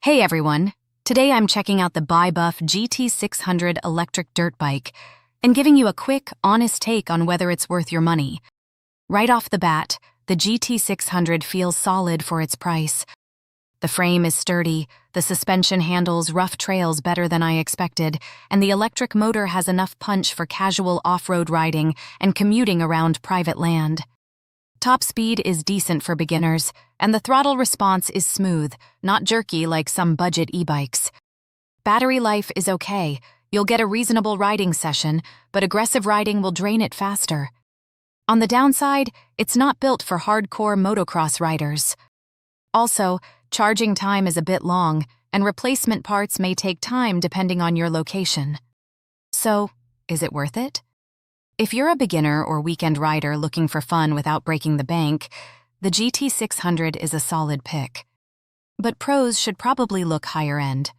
Hey everyone! Today I'm checking out the BIBUFF GT600 electric dirt bike and giving you a quick, honest take on whether it's worth your money. Right off the bat, the GT600 feels solid for its price. The frame is sturdy, the suspension handles rough trails better than I expected, and the electric motor has enough punch for casual off-road riding and commuting around private land. Top speed is decent for beginners, and the throttle response is smooth, not jerky like some budget e-bikes. Battery life is okay. You'll get a reasonable riding session, but aggressive riding will drain it faster. On the downside, it's not built for hardcore motocross riders. Also, charging time is a bit long, and replacement parts may take time depending on your location. So, is it worth it? If you're a beginner or weekend rider looking for fun without breaking the bank, the GT600 is a solid pick. But pros should probably look higher end.